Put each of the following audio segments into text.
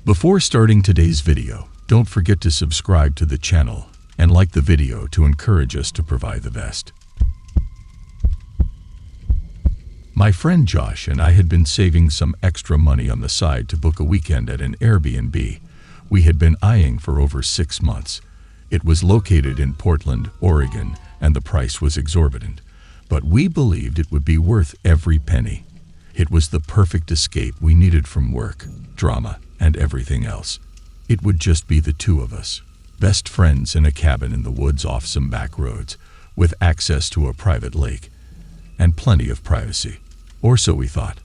Before starting today's video, don't forget to subscribe to the channel and like the video to encourage us to provide the best. My friend Josh and I had been saving some extra money on the side to book a weekend at an Airbnb we had been eyeing for over 6 months. It was located in Portland, Oregon, and the price was exorbitant, but we believed it would be worth every penny. It was the perfect escape we needed from work, drama, and everything else. It would just be the two of us, best friends in a cabin in the woods off some back roads, with access to a private lake, and plenty of privacy. Or so we thought.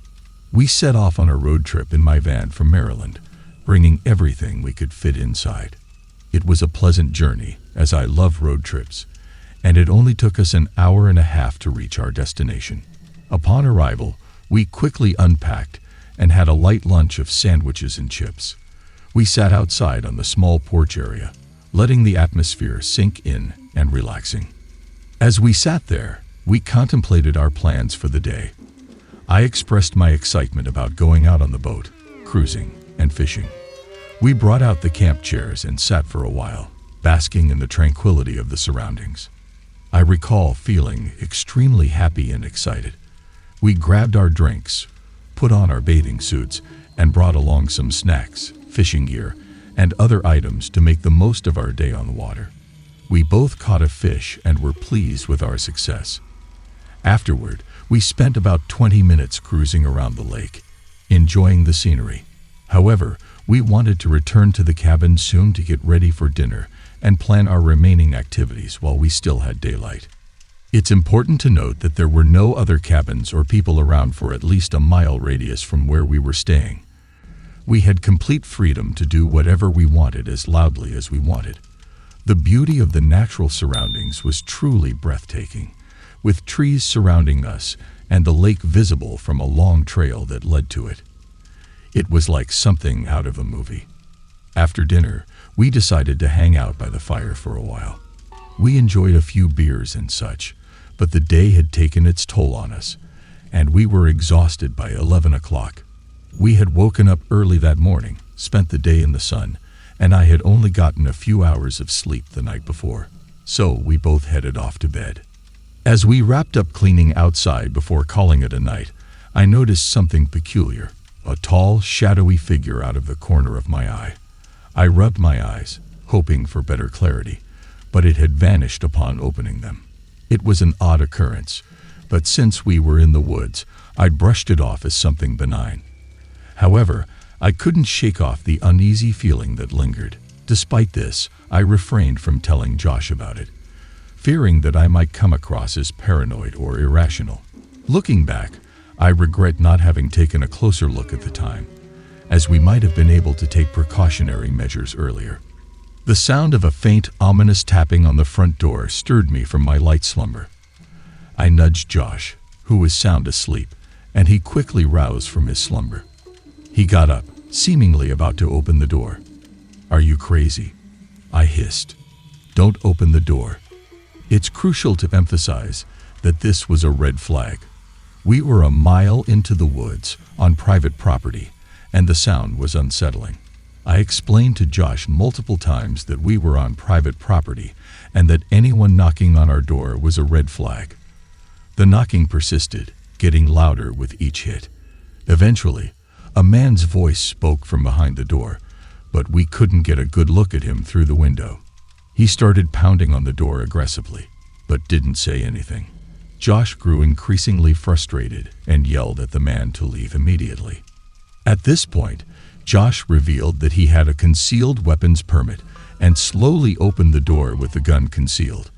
We set off on a road trip in my van from Maryland, bringing everything we could fit inside. It was a pleasant journey, as I love road trips, and it only took us an hour and a half to reach our destination. Upon arrival, we quickly unpacked and had a light lunch of sandwiches and chips. We sat outside on the small porch area, letting the atmosphere sink in and relaxing. As we sat there, we contemplated our plans for the day. I expressed my excitement about going out on the boat, cruising, and fishing. We brought out the camp chairs and sat for a while, basking in the tranquility of the surroundings. I recall feeling extremely happy and excited. We grabbed our drinks, put on our bathing suits, and brought along some snacks, fishing gear, and other items to make the most of our day on the water. We both caught a fish and were pleased with our success. Afterward, we spent about 20 minutes cruising around the lake, enjoying the scenery. However, we wanted to return to the cabin soon to get ready for dinner and plan our remaining activities while we still had daylight. It's important to note that there were no other cabins or people around for at least a mile radius from where we were staying. We had complete freedom to do whatever we wanted as loudly as we wanted. The beauty of the natural surroundings was truly breathtaking, with trees surrounding us and the lake visible from a long trail that led to it. It was like something out of a movie. After dinner, we decided to hang out by the fire for a while. We enjoyed a few beers and such, but the day had taken its toll on us, and we were exhausted by 11 o'clock. We had woken up early that morning, spent the day in the sun, and I had only gotten a few hours of sleep the night before, so we both headed off to bed. As we wrapped up cleaning outside before calling it a night, I noticed something peculiar, a tall, shadowy figure out of the corner of my eye. I rubbed my eyes, hoping for better clarity, but it had vanished upon opening them. It was an odd occurrence, but since we were in the woods, I brushed it off as something benign. However, I couldn't shake off the uneasy feeling that lingered. Despite this, I refrained from telling Josh about it, fearing that I might come across as paranoid or irrational. Looking back, I regret not having taken a closer look at the time, as we might have been able to take precautionary measures earlier. The sound of a faint, ominous tapping on the front door stirred me from my light slumber. I nudged Josh, who was sound asleep, and he quickly roused from his slumber. He got up, seemingly about to open the door. "Are you crazy?" I hissed. "Don't open the door." It's crucial to emphasize that this was a red flag. We were a mile into the woods, on private property, and the sound was unsettling. I explained to Josh multiple times that we were on private property and that anyone knocking on our door was a red flag. The knocking persisted, getting louder with each hit. Eventually, a man's voice spoke from behind the door, but we couldn't get a good look at him through the window. He started pounding on the door aggressively, but didn't say anything. Josh grew increasingly frustrated and yelled at the man to leave immediately. At this point, Josh revealed that he had a concealed weapons permit and slowly opened the door with the gun concealed.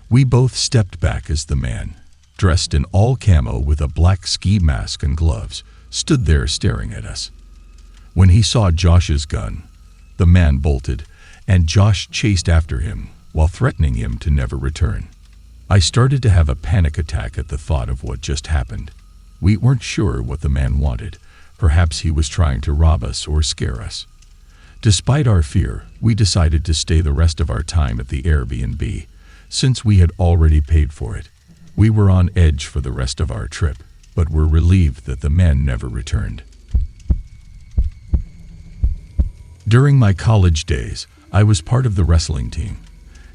We both stepped back as the man, dressed in all camo with a black ski mask and gloves, stood there staring at us. When he saw Josh's gun, the man bolted, and Josh chased after him while threatening him to never return. I started to have a panic attack at the thought of what just happened. We weren't sure what the man wanted. Perhaps he was trying to rob us or scare us. Despite our fear, we decided to stay the rest of our time at the Airbnb, since we had already paid for it. We were on edge for the rest of our trip, but were relieved that the man never returned. During my college days, I was part of the wrestling team,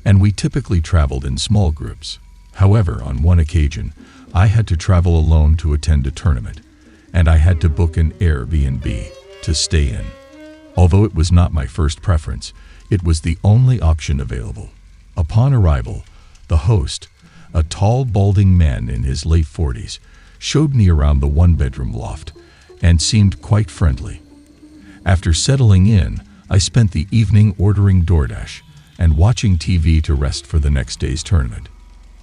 and we typically traveled in small groups. However, on one occasion, I had to travel alone to attend a tournament, and I had to book an Airbnb to stay in. Although it was not my first preference, it was the only option available. Upon arrival, the host, a tall, balding man in his late 40s, showed me around the one-bedroom loft and seemed quite friendly. After settling in, I spent the evening ordering DoorDash and watching TV to rest for the next day's tournament.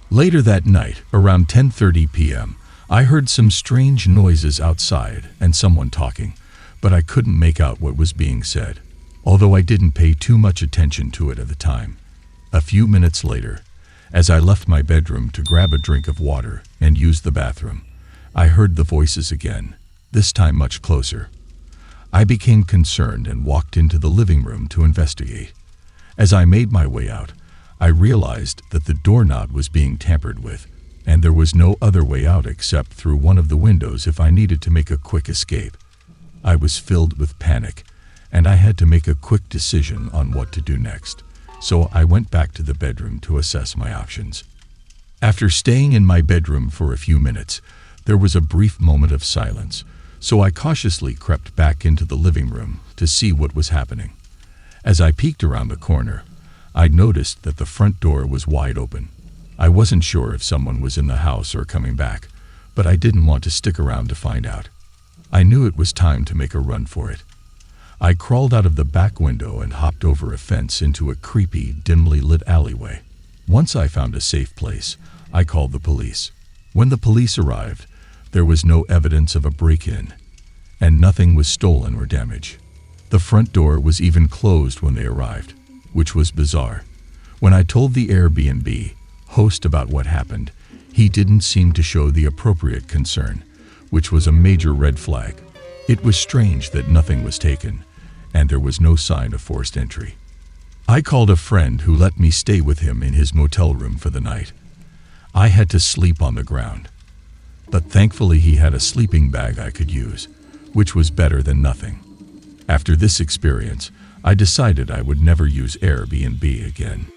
Later that night, around 10:30 p.m., I heard some strange noises outside and someone talking, but I couldn't make out what was being said, although I didn't pay too much attention to it at the time. A few minutes later, as I left my bedroom to grab a drink of water and use the bathroom, I heard the voices again, this time much closer. I became concerned and walked into the living room to investigate. As I made my way out, I realized that the doorknob was being tampered with, and there was no other way out except through one of the windows if I needed to make a quick escape. I was filled with panic, and I had to make a quick decision on what to do next, so I went back to the bedroom to assess my options. After staying in my bedroom for a few minutes, there was a brief moment of silence, so I cautiously crept back into the living room to see what was happening. As I peeked around the corner, I noticed that the front door was wide open. I wasn't sure if someone was in the house or coming back, but I didn't want to stick around to find out. I knew it was time to make a run for it. I crawled out of the back window and hopped over a fence into a creepy, dimly lit alleyway. Once I found a safe place, I called the police. When the police arrived, there was no evidence of a break-in, and nothing was stolen or damaged. The front door was even closed when they arrived, which was bizarre. When I told the Airbnb host about what happened, he didn't seem to show the appropriate concern, which was a major red flag. It was strange that nothing was taken, and there was no sign of forced entry. I called a friend who let me stay with him in his motel room for the night. I had to sleep on the ground, but thankfully he had a sleeping bag I could use, which was better than nothing. After this experience, I decided I would never use Airbnb again.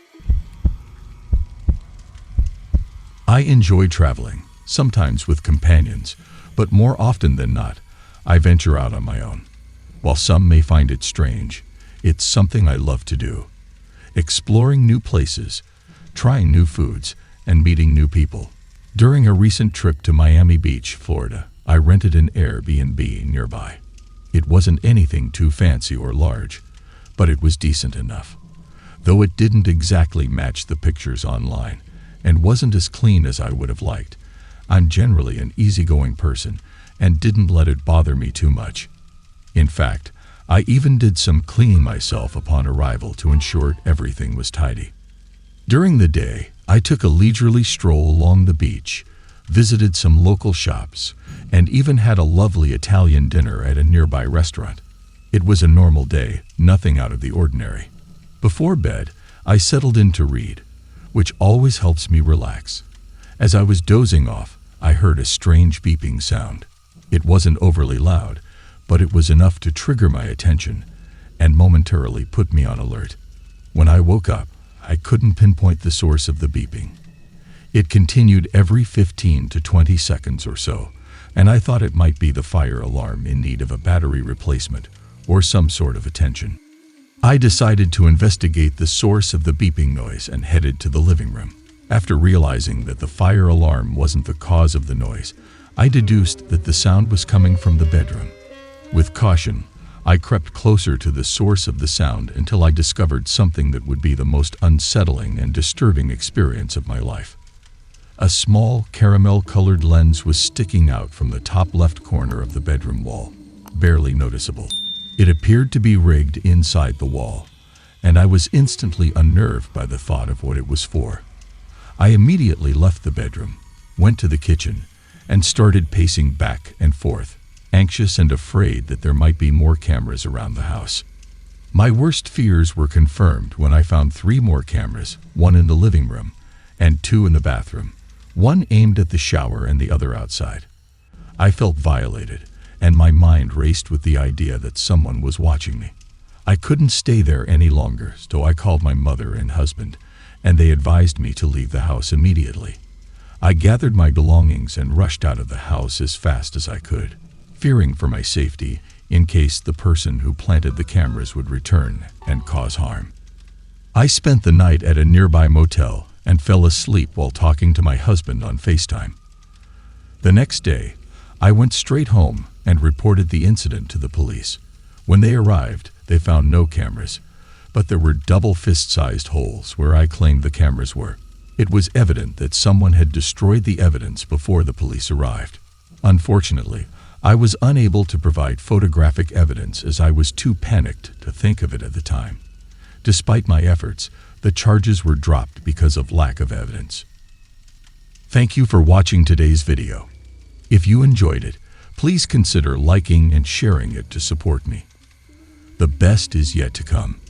I enjoy traveling, sometimes with companions, but more often than not, I venture out on my own. While some may find it strange, it's something I love to do. Exploring new places, trying new foods, and meeting new people. During a recent trip to Miami Beach, Florida, I rented an Airbnb nearby. It wasn't anything too fancy or large, but it was decent enough. Though it didn't exactly match the pictures online and wasn't as clean as I would have liked, I'm generally an easygoing person and didn't let it bother me too much. In fact, I even did some cleaning myself upon arrival to ensure everything was tidy. During the day, I took a leisurely stroll along the beach, visited some local shops, and even had a lovely Italian dinner at a nearby restaurant. It was a normal day, nothing out of the ordinary. Before bed, I settled in to read, which always helps me relax. As I was dozing off, I heard a strange beeping sound. It wasn't overly loud, but it was enough to trigger my attention and momentarily put me on alert. When I woke up, I couldn't pinpoint the source of the beeping. It continued every 15 to 20 seconds or so, and I thought it might be the fire alarm in need of a battery replacement or some sort of attention. I decided to investigate the source of the beeping noise and headed to the living room. After realizing that the fire alarm wasn't the cause of the noise, I deduced that the sound was coming from the bedroom. With caution, I crept closer to the source of the sound until I discovered something that would be the most unsettling and disturbing experience of my life. A small caramel-colored lens was sticking out from the top left corner of the bedroom wall, barely noticeable. It appeared to be rigged inside the wall, and I was instantly unnerved by the thought of what it was for. I immediately left the bedroom, went to the kitchen, and started pacing back and forth, anxious and afraid that there might be more cameras around the house. My worst fears were confirmed when I found 3 more cameras, one in the living room and 2 in the bathroom, one aimed at the shower and the other outside. I felt violated, and my mind raced with the idea that someone was watching me. I couldn't stay there any longer, so I called my mother and husband, and they advised me to leave the house immediately. I gathered my belongings and rushed out of the house as fast as I could, fearing for my safety in case the person who planted the cameras would return and cause harm. I spent the night at a nearby motel and fell asleep while talking to my husband on FaceTime. The next day, I went straight home and reported the incident to the police. When they arrived, they found no cameras, but there were double fist-sized holes where I claimed the cameras were. It was evident that someone had destroyed the evidence before the police arrived. Unfortunately, I was unable to provide photographic evidence as I was too panicked to think of it at the time. Despite my efforts, the charges were dropped because of lack of evidence. Thank you for watching today's video. If you enjoyed it, please consider liking and sharing it to support me. The best is yet to come.